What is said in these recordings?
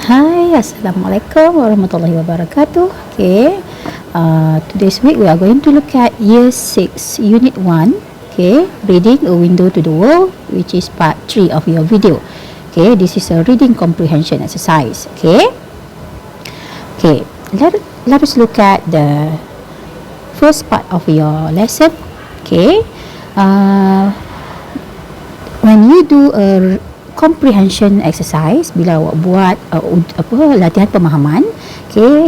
Hi, Assalamualaikum warahmatullahi wabarakatuh. Okay, today's week we are going to look at Year 6, Unit 1. Okay, reading A Window to the World, which is part 3 of your video. Okay, this is a reading comprehension exercise. Okay, let us look at the first part of your lesson. Okay, when you do a comprehension exercise, bila awak buat latihan pemahaman, okay,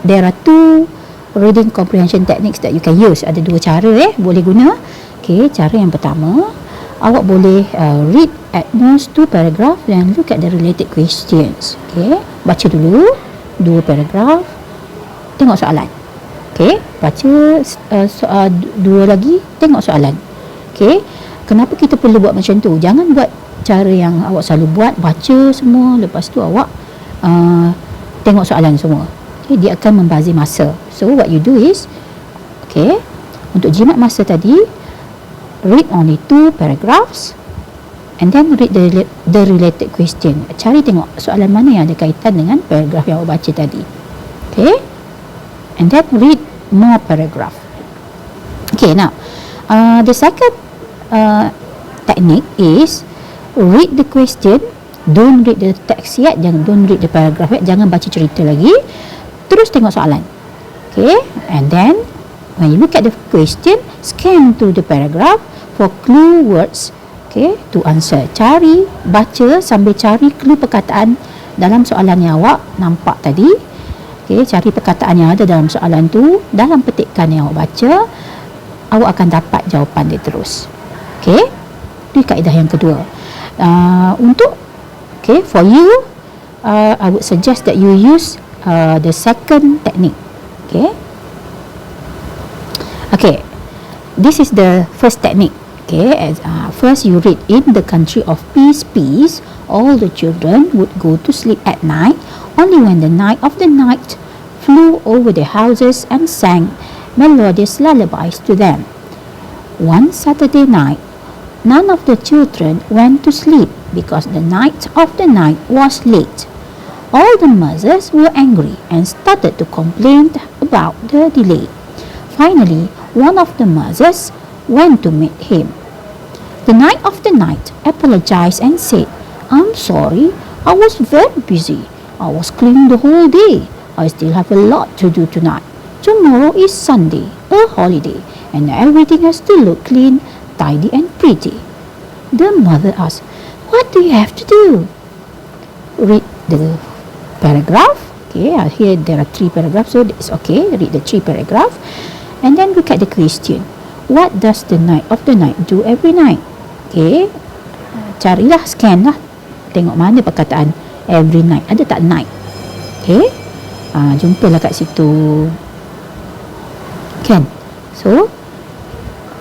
there are two reading comprehension techniques that you can use. Ada dua cara boleh guna. Okay, cara yang pertama, awak boleh read at most 2 paragraph and look at the related questions. Okay, baca dulu 2 paragraph, tengok soalan. Okay, baca dua lagi, tengok soalan. Okay, kenapa kita perlu buat macam tu? Jangan buat cara yang awak selalu buat, baca semua, lepas tu awak tengok soalan semua. Okay, dia akan membazir masa. So what you do is, okay, untuk jimat masa tadi, read only 2 paragraphs and then read the related question. Cari tengok soalan mana yang ada kaitan dengan paragraf yang awak baca tadi. Okay, and then read more paragraph. Okay, now the second technique is read the question, don't read the text yet, don't read the paragraph yet, jangan baca cerita lagi, terus tengok soalan. Okay, and then when you look at the question, scan through the paragraph for clue words, okay, to answer. Cari, baca sambil cari clue perkataan dalam soalan yang awak nampak tadi. Okay, cari perkataan yang ada dalam soalan tu, dalam petikan yang awak baca, awak akan dapat jawapan dia terus. Okay, itu kaedah yang kedua. For you, I would suggest that you use the second technique. Okay, this is the first technique. Okay, first you read, in the country of peace, peace, all the children would go to sleep at night, only when the night of the night flew over the houses and sang melodious lullabies to them. One Saturday night, none of the children went to sleep because the night of the night was late. All the mothers were angry and started to complain about the delay. Finally, one of the mothers went to meet him. The night of the night apologized and said, "I'm sorry, I was very busy. I was cleaning the whole day. I still have a lot to do tonight. Tomorrow is Sunday, a holiday, and everything has to look clean, tidy and pretty." The mother asked, "What do you have to do?" Read the paragraph. Okay, here there are 3 paragraphs, so it's okay. Read the 3 paragraph and then look at the question. What does the night of the night do every night? Okay, carilah, scan lah, tengok mana perkataan every night, ada tak night? Okay, jumpalah kat situ, kan? So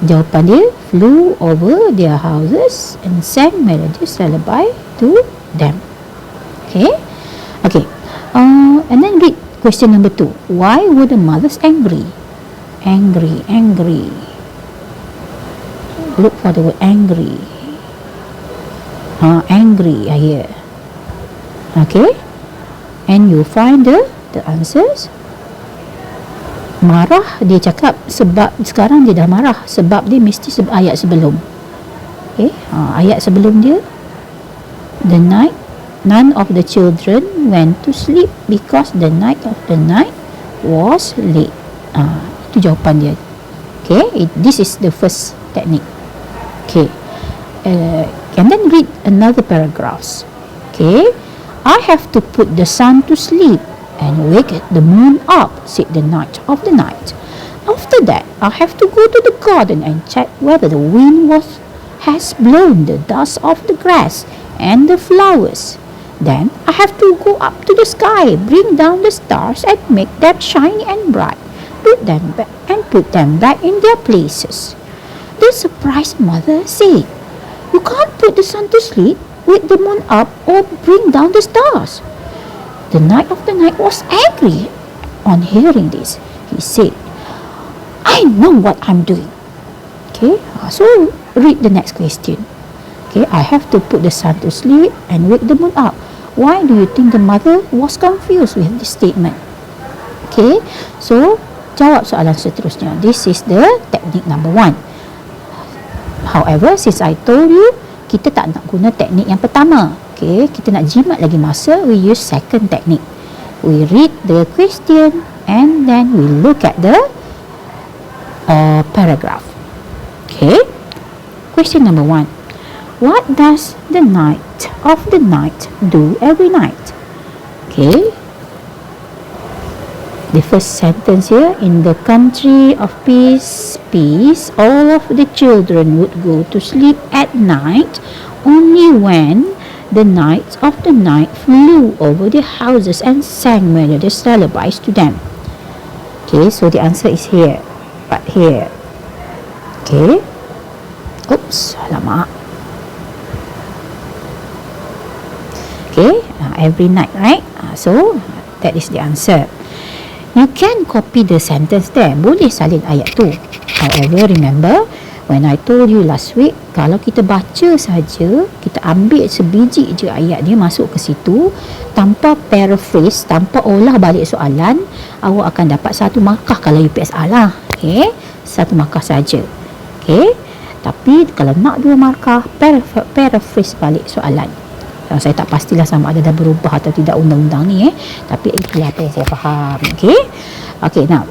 jawapan dia, flew over their houses and sang melodious lullaby to them. Okay, and then read question number 2. Why were the mothers angry? Angry. Look for the word angry. Angry here. Okay, and you find the answers. Marah, dia cakap sebab sekarang dia dah marah, sebab dia mesti ayat sebelum. Okay, ayat sebelum dia, the night, none of the children went to sleep because the night of the night was late. Itu jawapan dia. Okay, this is the first technique. Okay, and then read another paragraphs. Okay, I have to put the sun to sleep and wake the moon up, said the night of the night. After that, I have to go to the garden and check whether the wind has blown the dust off the grass and the flowers. Then I have to go up to the sky, bring down the stars and make them shiny and bright, put them back in their places. The surprised mother said, "You can't put the sun to sleep, wake the moon up or bring down the stars." The night of the night was angry. On hearing this, he said, "I know what I'm doing." Okay, so read the next question. Okay, I have to put the sun to sleep and wake the moon up. Why do you think the mother was confused with this statement? Okay, so jawab soalan seterusnya. This is the technique number 1. However, since I told you, kita tak nak guna teknik yang pertama. Okay, kita nak jimat lagi masa, we use second technique. We read the question and then we look at the paragraph. Okay, question number 1. What does the Knight of the Night do every night? Okay, the first sentence here, in the country of peace, all of the children would go to sleep at night only when the Knights of the Night flew over the houses and sang melodious lullabies to them. Okay, so the answer is here, right here. Okay, oops, alamak. Okay, every night, right? So that is the answer. You can copy the sentence there. Boleh salin ayat tu. However, remember, when I told you last week, kalau kita baca saja, kita ambil sebiji je ayat dia masuk ke situ, tanpa paraphrase, tanpa olah balik soalan, awak akan dapat 1 markah kalau UPSR lah. Okay, 1 markah saja. Okay, tapi kalau nak 2 markah, paraphrase balik soalan. Saya tak pastilah sama ada dah berubah atau tidak undang-undang ni, tapi itulah apa yang saya faham. Okay, now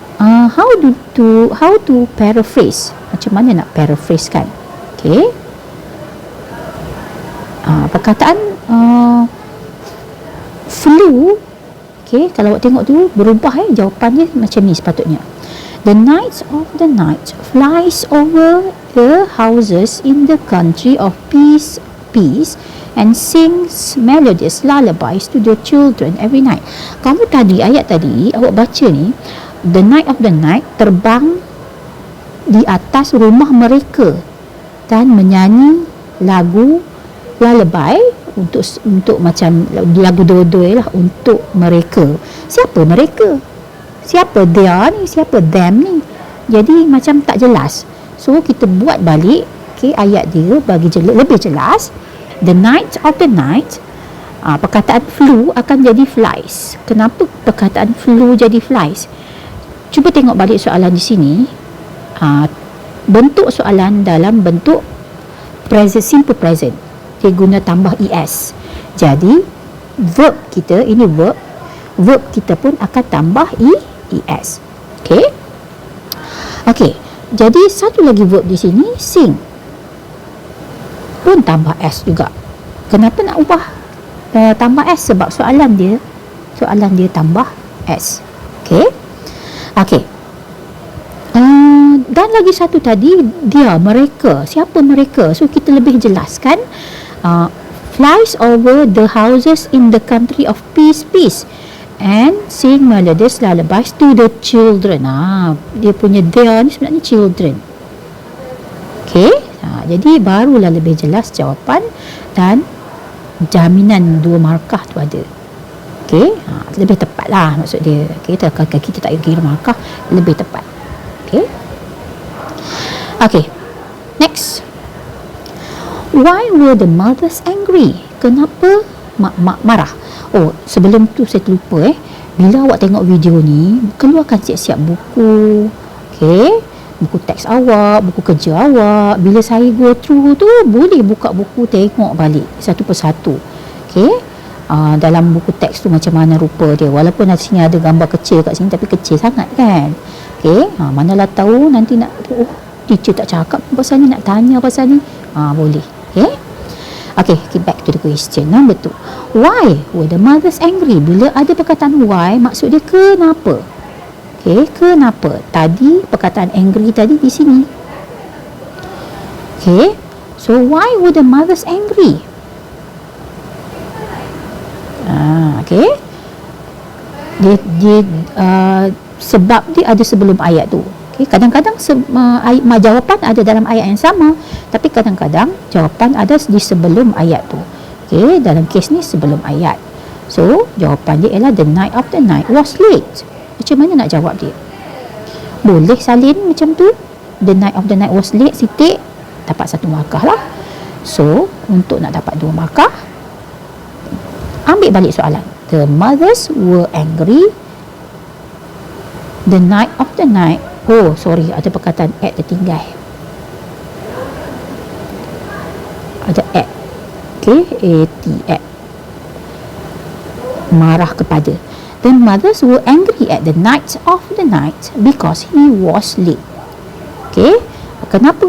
how to paraphrase? Macam mana nak paraphrase kan? Okay, perkataan flew. Okay, kalau awak tengok tu berubah, jawapannya macam ni sepatutnya. The Knights of the Night flies over the houses in the country of peace and sings melodious lullabies to the children every night. Kalau tadi, ayat tadi awak baca ni, the Knight of the Night terbang di atas rumah mereka dan menyanyi lagu lullaby untuk macam lagu dodoi lah untuk mereka. Siapa mereka? Siapa dia ni? Siapa them ni? Jadi macam tak jelas. So kita buat balik, ayat dia bagi lebih jelas. The Knights of the Night, perkataan flew akan jadi flies. Kenapa perkataan flew jadi flies? Cuba tengok balik soalan di sini. Bentuk soalan dalam bentuk present, simple present. Dia guna tambah es. Jadi verb kita, ini verb kita pun akan tambah es. Okay, jadi satu lagi verb di sini, sing, pun tambah S juga. Kenapa nak ubah tambah S? Sebab soalan dia tambah S. Okay. Dan lagi satu tadi, dia, mereka. Siapa mereka? So kita lebih jelaskan. Flies over the houses in the country of peace and sing melodious lullabies to the children. Dia punya dia ni sebenarnya children. Okay, jadi barulah lebih jelas jawapan dan jaminan 2 markah tu ada. Okay, lebih tepat lah maksud dia. Kita tak kira markah, lebih tepat. Okay, next. Why were the mothers angry? Kenapa mak marah? Oh, sebelum tu saya terlupa bila awak tengok video ni, keluarkan siap-siap buku. Buku teks awak, buku kerja awak. Bila saya go through tu, boleh buka buku, tengok balik satu persatu. Dalam buku teks tu macam mana rupa dia, walaupun di sini ada gambar kecil kat sini, tapi kecil sangat kan. Manalah tahu nanti nak, teacher tak cakap pasal ni, nak tanya pasal ni, boleh. Okay, back to the question number 2. Why were the mothers angry? Bila ada perkataan why, maksud dia kenapa. Kenapa? Tadi perkataan angry tadi di sini. So why were the mothers angry? Sebab dia ada sebelum ayat tu. Kadang-kadang jawapan ada dalam ayat yang sama, tapi kadang-kadang jawapan ada di sebelum ayat tu. Dalam kes ni sebelum ayat. So jawapan dia ialah the Knight of the Night was late. Macam mana nak jawab dia? Boleh salin macam tu, the Knight of the Night was late, titik, dapat 1 markah lah. So untuk nak dapat 2 markah, Ambil balik soalan. The mothers were angry the night of the night. Oh, sorry, ada perkataan at tertinggal. Ada at. Okay, at. Marah kepada. The mothers were angry at the night of the night because he was late. Okay, kenapa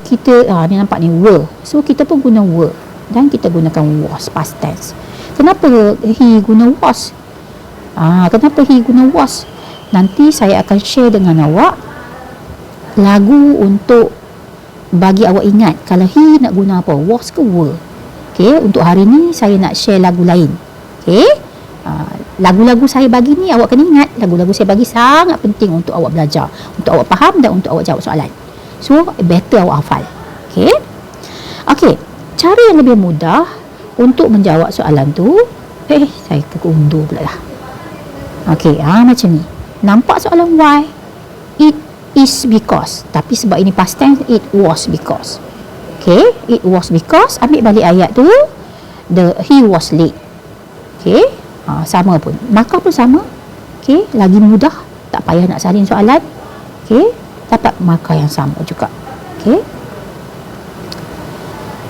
kita ni nampak ni were. So kita pun guna were dan kita gunakan was, past tense. Kenapa he guna was? Kenapa he guna was? Nanti saya akan share dengan awak lagu untuk bagi awak ingat kalau he nak guna apa, was ke were. Okay, untuk hari ni saya nak share lagu lain. Okay, lagu-lagu saya bagi ni awak kena ingat, lagu-lagu saya bagi sangat penting untuk awak belajar, untuk awak faham dan untuk awak jawab soalan. So better awak hafal. Okay, cara yang lebih mudah untuk menjawab soalan tu, saya keundur pula lah. Okay, macam ni. Nampak soalan why? It is because. Tapi sebab ini past tense, it was because. Okay, it was because. Ambil balik ayat tu, he was late. Okay, sama pun. Markah pun sama. Okay, lagi mudah. Tak payah nak salin soalan. Okay, dapat markah yang sama juga.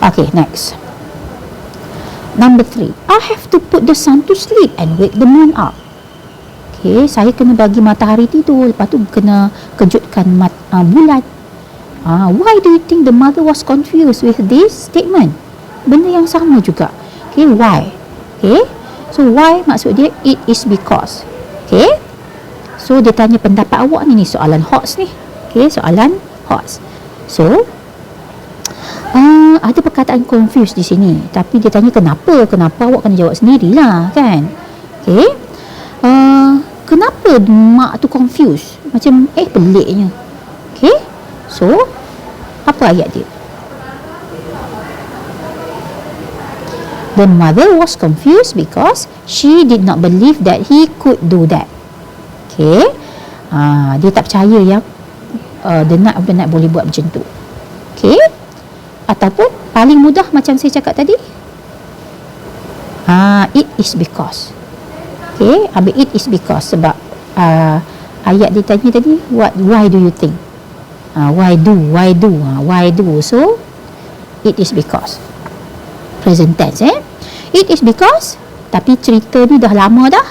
Okay, next. Number 3. I have to put the sun to sleep and wake the moon up. Okay, saya kena bagi matahari tidur, lepas tu kena kejutkan bulan. Why do you think the mother was confused with this statement? Benda yang sama juga. Okay, why? Okay, so why maksud dia it is because. Okay, so dia tanya pendapat awak ni soalan HOTS ni. Okay, soalan HOTS. So ada perkataan confused di sini, tapi dia tanya kenapa awak kena jawab sendirilah, kan? Okay, kenapa mak tu confused, macam peliknya. Okay, so apa ayat dia? The mother was confused because she did not believe that he could do that. Okay, dia tak percaya yang the night of the night boleh buat macam tu. Okay, ataupun paling mudah macam saya cakap tadi, it is because. Okay, ambil it is because sebab ayat dia tanya tadi why do you think, why do, so it is because present tense. It is because, tapi cerita ni dah lama dah,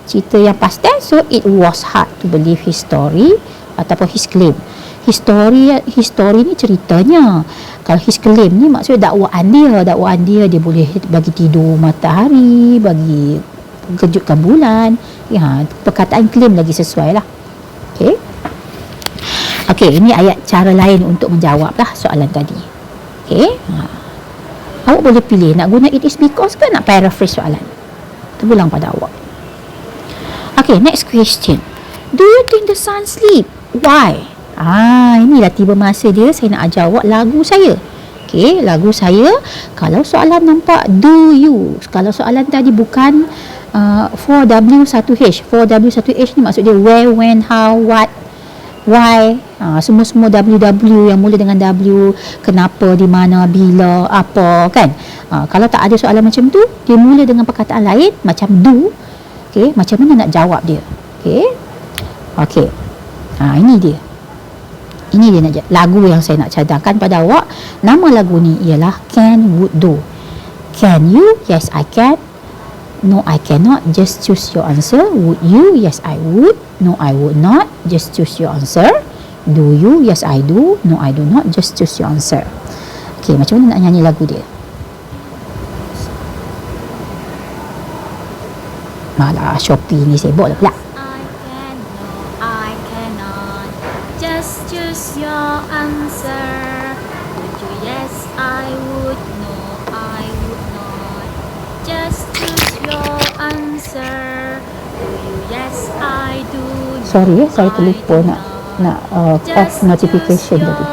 cerita yang past tense, so it was hard to believe his story ataupun his claim. His story ni ceritanya. Kalau his claim ni maksudnya dakwaan dia boleh bagi tidur matahari, bagi kejutkan bulan. Perkataan claim lagi sesuai lah. Okay, ini ayat cara lain untuk menjawab lah soalan tadi. Okay, awak boleh pilih nak guna it is because ke nak paraphrase soalan. Terpulang pada awak. Okay, next question. Do you think the sun sleep? Why? Inilah tiba masa dia saya nak jawab lagu saya. Okay, lagu saya. Kalau soalan nampak do you, kalau soalan tadi bukan 4W1H. 4W1H ni maksud dia where, when, how, what, why, semua W yang mula dengan W, kenapa, di mana, bila, apa, kan. Kalau tak ada soalan macam tu, dia mula dengan perkataan lain macam do. Okay, macam mana nak jawab dia? Okay, ini dia. Ini dia nak lagu yang saya nak cadangkan pada awak. Nama lagu ni ialah Can, Would, Do. Can you? Yes, I can. No, I cannot. Just choose your answer. Would you? Yes, I would. No, I would not. Just choose your answer. Do you? Yes, I do. No, I do not. Just choose your answer. Okay, macam mana nak nyanyi lagu dia? Malah, Shopee ni sibuk lah pula. Your answer. Would you? Yes, I would. No, I would not. Just choose your answer. Do you? Yes, I do. No, sorry, saya terlupa nak off notification tadi.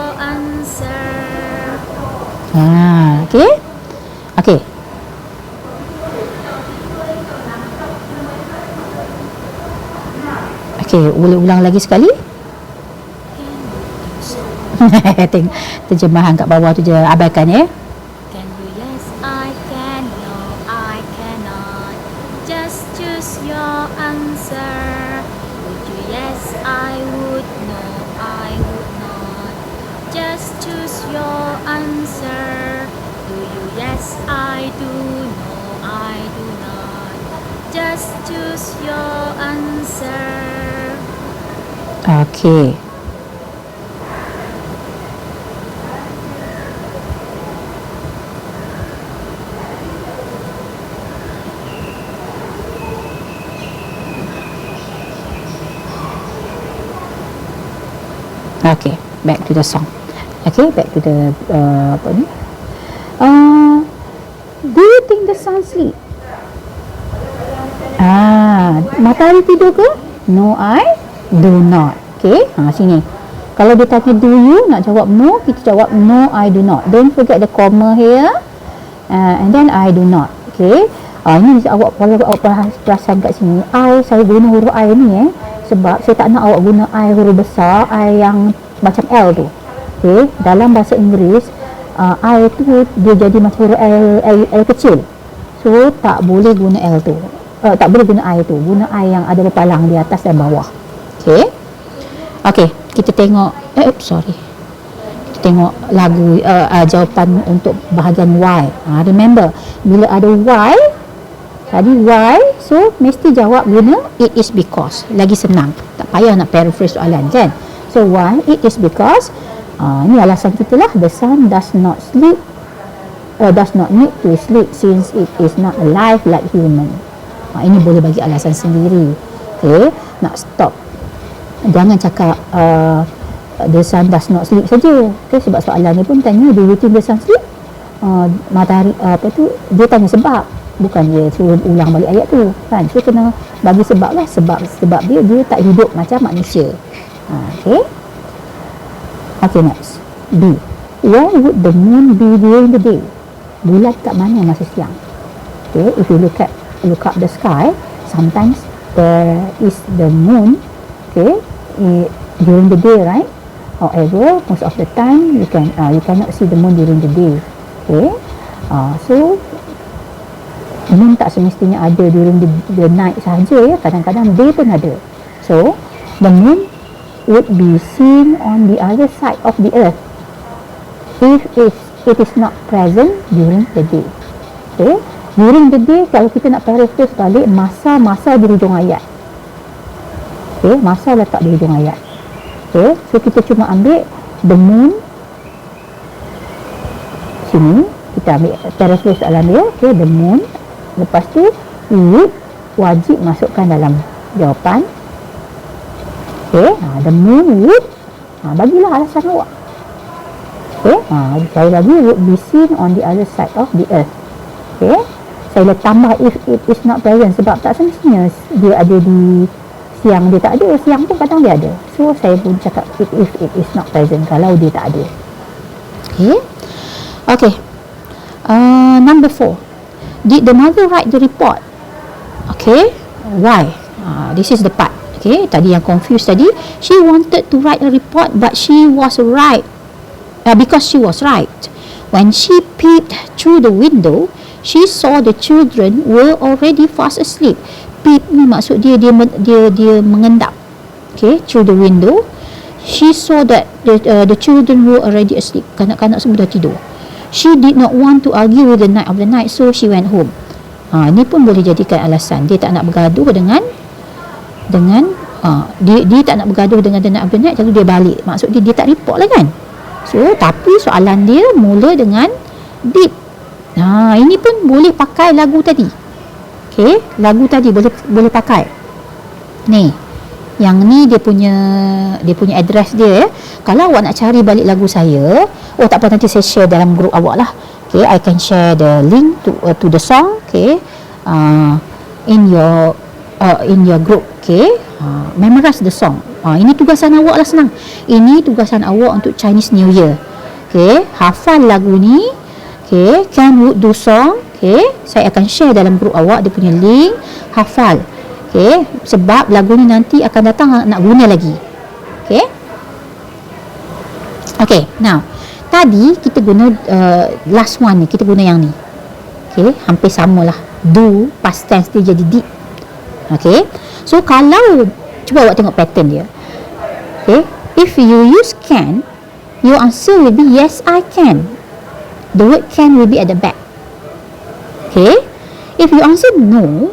Okay. Okay, ulang lagi sekali. Terjemahan kat bawah tu je abaikan. Can you? Yes, I can. No, I cannot. Just choose your answer. Would you yes, I would, no, I would not. Just choose your answer. Do you yes, I do, no, I do not. Just choose your answer. Okay. Okay, back to the song. Okay, back to the apa ni? Do you think the sun sleep? Matahari tidur ke? No, I do not. Okay, sini. Kalau dia tanya do you, nak jawab no, kita jawab no, I do not. Don't forget the comma here. And then I do not. Okay. Ini awak kalau awak perasan kat sini, saya guna huruf I ni sebab saya tak nak awak guna I huruf besar, I yang macam L tu. Okay. Dalam bahasa Inggeris, I tu dia jadi macam huruf L kecil. So tak boleh guna L tu. Tak boleh guna I tu. Guna I yang ada berpalang di atas dan bawah. Okay. Okay, kita tengok kita tengok lagu jawapan untuk bahagian Y. Remember, bila ada Y tadi Y, so mesti jawab guna it is because. Lagi senang, tak payah nak paraphrase soalan kan. So why? It is because ni alasan kita lah. The sun does not sleep, does not need to sleep since it is not alive like human. Ini boleh bagi alasan sendiri. Okay, nak stop. Jangan cakap the sun does not sleep saja. Okay, sebab soalan ni pun tanya do you think the sun sleep? Matahari dia tanya sebab, bukan dia suruh ulang balik ayat tu kan. So kena bagi sebab lah. Sebab dia tak hidup macam manusia. Okay. Okay, next. B. When would the moon be during the day? Bulan kat mana masa siang? Okay, if you look up the sky, sometimes there is the moon, okay, during the day, right? However, most of the time you cannot see the moon during the day. Okay, so moon tak semestinya ada during the night sahaja ya. Kadang-kadang day pun ada. So the moon would be seen on the other side of the earth if it is not present during the day. Okay, during the day, kalau kita nak paraphrase balik, masa di hujung ayat. Okay, masa letak di hujung ayat. Okay, so kita cuma ambil the moon sini, kita ambil paraphrase soalan dia. Okay, the moon, lepas tu would wajib masukkan dalam jawapan. Okay, the moon would, bagilah alasan awak. Okay, sekali lagi, would be seen on the other side of the earth. Okay, saya tambah if it is not present sebab tak semestinya dia ada di siang, dia tak ada. Siang pun kadang dia ada. So saya pun cakap if it is not present kalau dia tak ada. Okay. Number 4. Did the mother write the report? Okay, why? This is the part. Okay, tadi yang confused tadi, she wanted to write a report but she was right, because she was right. When she peeped through the window, she saw the children were already fast asleep. Peep ni maksud dia mengendap. Okay, through the window, she saw that the children were already asleep. Kanak-kanak semua dah tidur. She did not want to argue with the night of the night, so she went home. Ni pun boleh jadikan alasan. Dia tak nak bergaduh dengan dia tak nak bergaduh dengan the night of the night, lalu dia balik. Maksud dia tak report lah kan. So tapi soalan dia mula dengan did. Ini pun boleh pakai lagu tadi. Okay, lagu tadi boleh pakai. Ni, yang ni dia punya address dia. Kalau awak nak cari balik lagu saya, tak apa, nanti saya share dalam group awak lah. Okay, I can share the link to the song. Okay, in your group. Okay, memorize the song. Ini tugasan awak lah, senang. Ini tugasan awak untuk Chinese New Year. Okay, hafal lagu ni. Okay, Can Would Do song. Okay, saya akan share dalam grup awak dia punya link, hafal. Okay, sebab lagu ni nanti akan datang nak guna lagi. Okay. Okay, now tadi kita guna last one ni, kita guna yang ni. Okay, hampir sama lah. do, past tense dia jadi did. Okay, so kalau cuba awak tengok pattern dia. Okay, if you use can, your answer will be yes I can. The word can will be at the back. Okay, if you answer no,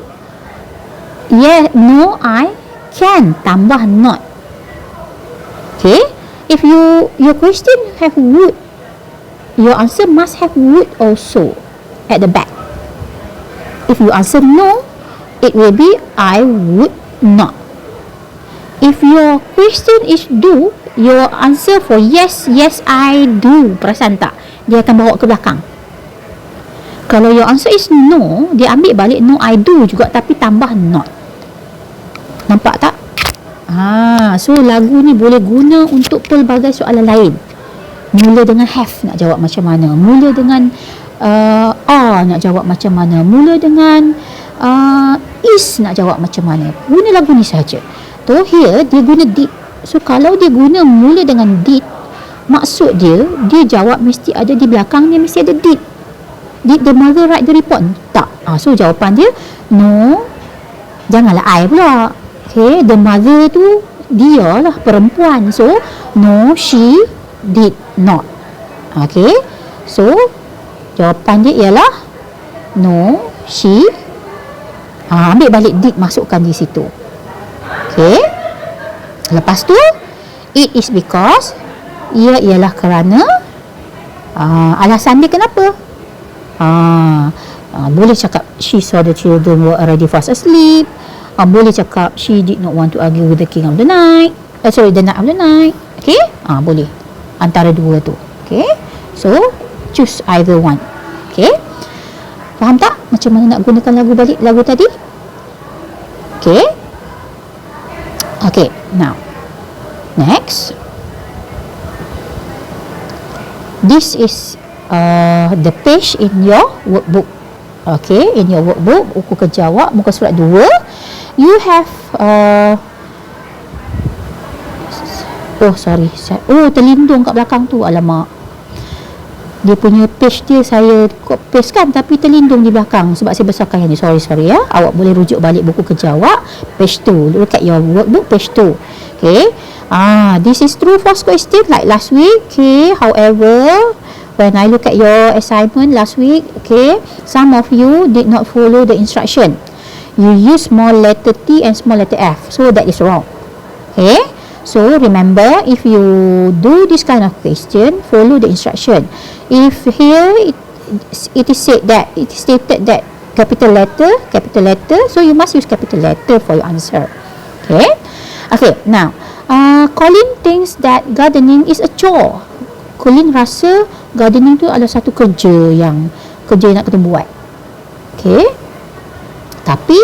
no I can tambah not. Okay, if your question have would, your answer must have would also at the back. If you answer no, it will be I would not. If your question is do, your answer for yes I do. Perasan tak? Dia akan bawa ke belakang. Kalau your answer is no, dia ambil balik no I do juga tapi tambah not. Nampak tak? So lagu ni boleh guna untuk pelbagai soalan lain. Mula dengan have nak jawab macam mana, mula dengan are nak jawab macam mana, mula dengan is nak jawab macam mana. Guna lagu ni saja. So here dia guna did. So kalau dia guna mula dengan did, maksud dia jawab mesti ada di belakang dia, mesti ada did. Did the mother write the report? Tak. So jawapan dia no, janganlah I pula. Okay, the mother tu dia lah perempuan. So no, she did not. Okay, so jawapan dia ialah no, she. Ambil balik did, masukkan di situ. Okay, lepas tu it is because, ia ialah kerana. Alasan dia kenapa? Boleh cakap she saw the children were already fast asleep. Boleh cakap she did not want to argue with the king of the night. The night of the night. Okay, boleh antara dua tu. Okay, so choose either one. Okay, faham tak macam mana nak gunakan lagu tadi? Okay. Okay, now next, this is the page in your workbook. Okay, in your workbook, buku kerja awak, muka surat 2, you have terlindung kat belakang tu. Alamak, dia punya page dia saya paste kan, tapi terlindung di belakang sebab saya besarkan yang ni. Sorry ya. Awak boleh rujuk balik buku kerja awak, page 2. Look at your workbook, page 2. Okay, this is true false question like last week. Okay, however, when I look at your assignment last week, okay, some of you did not follow the instruction. You use small letter T and small letter F, so that is wrong. Okay, so remember, if you do this kind of question, follow the instruction. If here it is said that, it is stated that capital letter, so you must use capital letter for your answer. Okay, now Colin thinks that gardening is a chore. Colin rasa gardening tu adalah satu kerja yang nak kena buat. Okay, tapi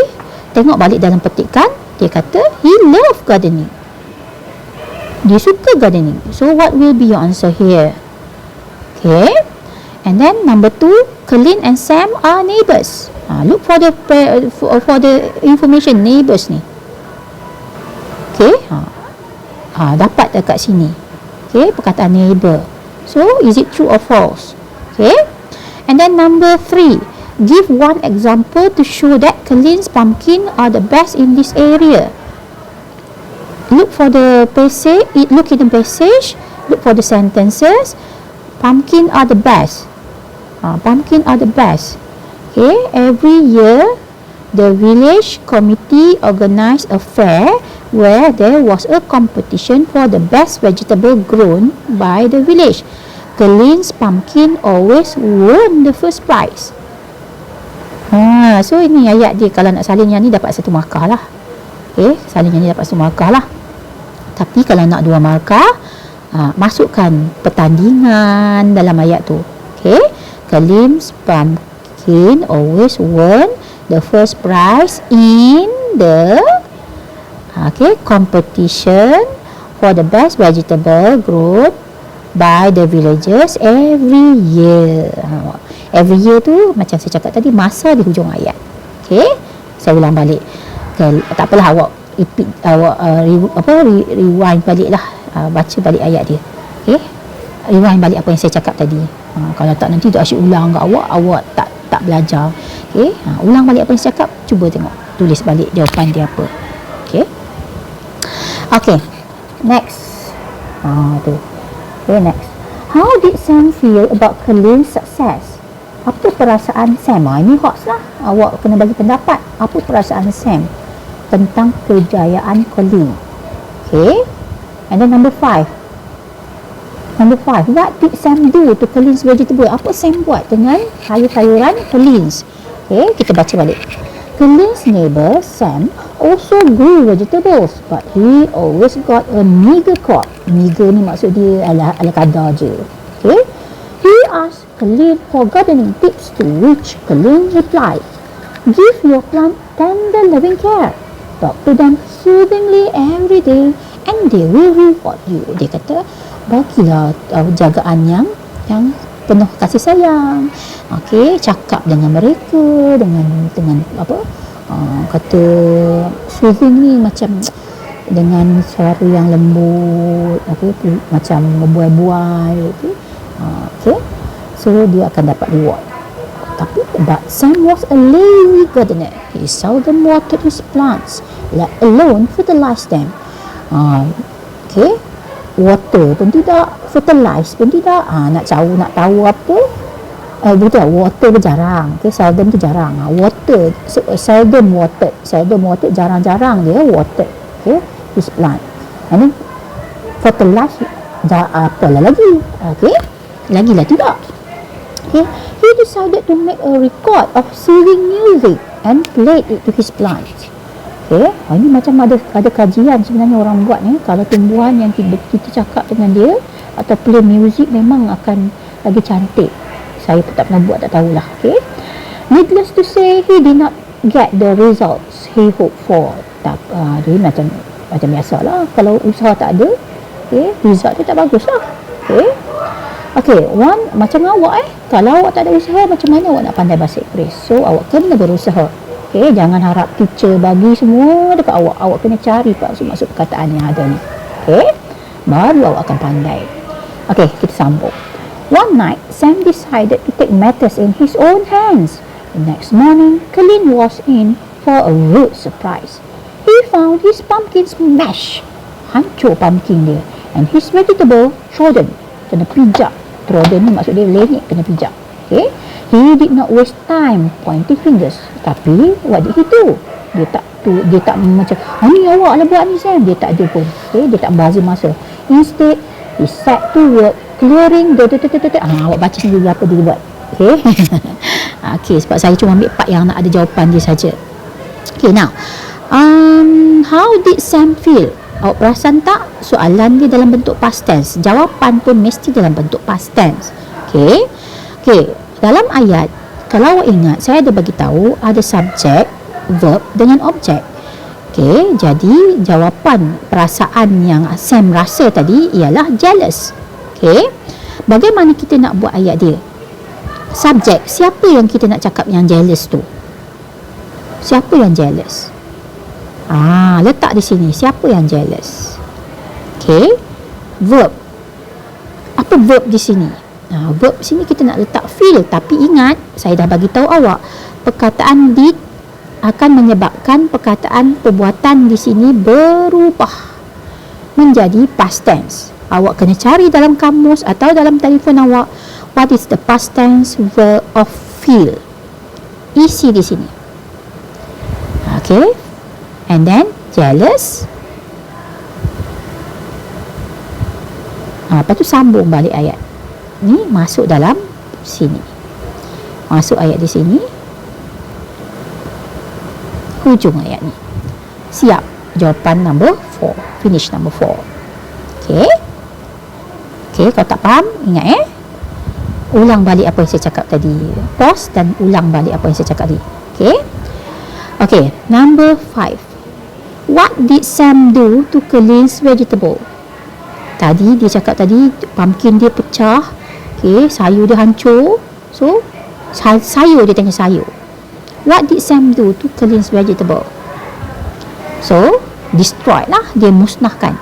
tengok balik dalam petikan, dia kata he love gardening, dia suka gardening. So what will be your answer here? Okay, and then number 2, Colin and Sam are neighbours. Look for the information neighbours ni. Okay, dapat dekat sini. Okay, perkataan neighbour. So is it true or false? Okay, and then number 3, give one example to show that Colin's pumpkin are the best in this area. Look for the passage. Look in the passage. Look for the sentences. Pumpkin are the best. Pumpkin are the best. Okay, every year the village committee organized a fair where there was a competition for the best vegetable grown by the village. Colin's pumpkin always won the first prize. So ini ayat dia. Kalau nak salin yang ni dapat 1 markah lah. Okay, salin yang ni dapat 1 markah lah. Tapi kalau nak 2 markah, masukkan pertandingan dalam ayat tu. Okay, Colin's pumpkin always won the first prize in the competition for the best vegetable grown by the villagers every year. Every year tu macam saya cakap tadi, masa di hujung ayat. Okay, saya ulang balik. Tak apalah, awak repeat, rewind balik lah, baca balik ayat dia. Okay, rewind balik apa yang saya cakap tadi. Kalau tak nanti tu asyik ulang kat awak tak nak belajar. Okay, ulang balik apa yang saya cakap, cuba tengok, tulis balik jawapan dia apa. Okay, okay, next. Tu. Okay, next. How did Sam feel about Colin's success? Apa perasaan Sam? Ini hots lah. Awak kena bagi pendapat. Apa perasaan Sam tentang kejayaan Colin? Okay. And then number 5. What did Sam do to Colin's vegetable? Apa Sam buat dengan sayur-sayuran Colin's? Okay, kita baca balik. Colin's neighbor Sam also grew vegetables, but he always got a meager crop. Meager ni maksud dia ala kadar je. Okay. He asked Colin for gardening tips, to which Colin replied, "Give your plant tender loving care. Talk to them soothingly every day and they will reward you." Dia kata, bagilah jagaan yang penuh kasih sayang. Okey, cakap dengan mereka dengan apa? Kata soothing ni macam dengan suara yang lembut, okey, macam berbual-bual, okey. Okay, so dia akan dapat reward. But Sam was a lazy gardener. He seldom watered his plants, let alone fertilized them. Okay, water pun tidak, fertilize pun tidak. Nak tahu apa? Betul, water pun jarang. Okay, seldom tu jarang. Water, seldom watered, jarang-jarang dia water. Okay, his plant. And then fertilize, apalah lagi. Okay, lagilah tidak. Okay, he decided to make a record of soothing music and played it to his plants. Okay, ini macam ada kajian sebenarnya orang buat ni. Kalau tumbuhan yang kita cakap dengan dia atau play music memang akan lagi cantik. Saya pun tak pernah buat, tak tahulah. Okay, needless to say, he did not get the results he hoped for. Dia macam biasalah, kalau usaha tak ada, okay, result dia tak bagus lah. Okay, macam awak kalau awak tak ada usaha, macam mana awak nak pandai bahasa Inggeris? So awak kena berusaha. Okay, jangan harap teacher bagi semua dekat awak. Awak kena cari maksud perkataan yang ada ni. Okay, baru awak akan pandai. Okay, kita sambung. One night, Sam decided to take matters in his own hands. The next morning, Colin was in for a rude surprise. He found his pumpkin smashed. Hancur pumpkin dia. And his vegetable trodden. Kena pijak. Trodden ni maksud dia lenyek, kena pijak. Okay. He did not waste time pointing fingers. Tapi, what did he do? Dia tak macam, ni awak lah buat ni Sam. Dia tak ada pun. Okay. Dia tak bazir masa. Instead, he set to work clearing awak baca sendiri apa dia buat. Okay. Okay, sebab saya cuma ambil part yang nak ada jawapan dia saja. Okay, now. How did Sam feel? Awak perasan tak soalan dia dalam bentuk past tense? Jawapan pun mesti dalam bentuk past tense. Okay. Dalam ayat, kalau awak ingat, saya ada bagi tahu ada subjek, verb dengan objek. Okay, jadi jawapan perasaan yang Sam rasa tadi ialah jealous. Okay, bagaimana kita nak buat ayat dia? Subjek, siapa yang kita nak cakap yang jealous tu? Siapa yang jealous? Letak di sini, siapa yang jealous? Okay, verb. Apa verb di sini? Verb sini kita nak letak feel, tapi ingat, saya dah bagi tahu awak, perkataan did akan menyebabkan perkataan perbuatan di sini berubah menjadi past tense. Awak kena cari dalam kamus atau dalam telefon awak, what is the past tense verb of feel? Isi di sini. Okay, and then jealous. Lepas tu sambung balik ayat ni, masuk dalam sini, masuk ayat di sini, hujung ayat ni. Siap. Jawapan number 4. Finish number 4. Okay, kalau tak faham, ingat ulang balik apa yang saya cakap tadi. Pause dan ulang balik apa yang saya cakap tadi. Okay, number 5. What did Sam do to Colin's vegetable? Tadi dia cakap tadi pumpkin dia pecah. Okay, sayur dia hancur. So, sayur dia tengah sayur. What did Sam do to Colin's vegetable? So, destroy lah. Dia musnahkan.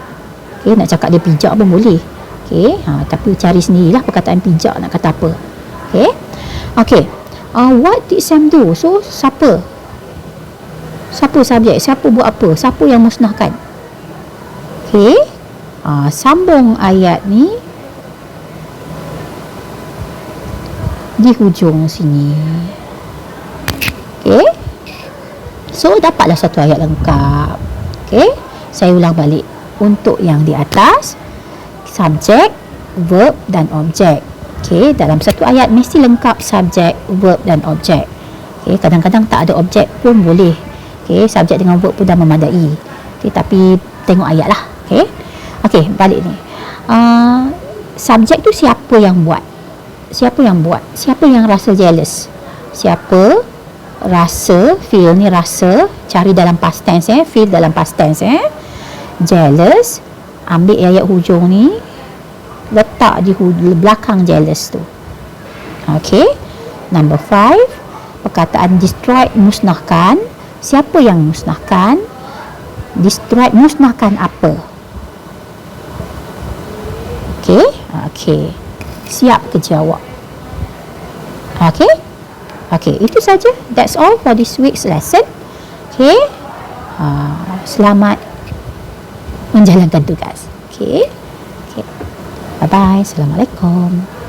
Okay, nak cakap dia pijak pun boleh. Okay, tapi cari sendirilah perkataan pijak nak kata apa. Okay. What did Sam do? So, siapa? Siapa subjek? Siapa buat apa? Siapa yang musnahkan? Okay. Sambung ayat ni di hujung sini. Okay. So, dapatlah satu ayat lengkap. Okay. Saya ulang balik. Untuk yang di atas, subjek, verb dan objek. Okay. Dalam satu ayat mesti lengkap subjek, verb dan objek. Okay. Kadang-kadang tak ada objek pun boleh. Okay. Subjek dengan verb pun dah memadai. Okay. Tapi tengok ayat lah. Okay. Okay. Balik ni. Subjek tu siapa yang buat? Siapa yang buat? Siapa yang rasa jealous? Siapa rasa, feel ni rasa, cari dalam past tense feel dalam past tense jealous, ambil ayat hujung ni, letak di belakang jealous tu. Okay. Number 5, perkataan destroyed, musnahkan. Siapa yang musnahkan? Destroyed, musnahkan apa? Okay. Okay. Siap ke jawab? Okay. Okay, itu saja. That's all for this week's lesson. Okay. Selamat menjalankan tugas. Okay. Okay. Bye-bye. Assalamualaikum.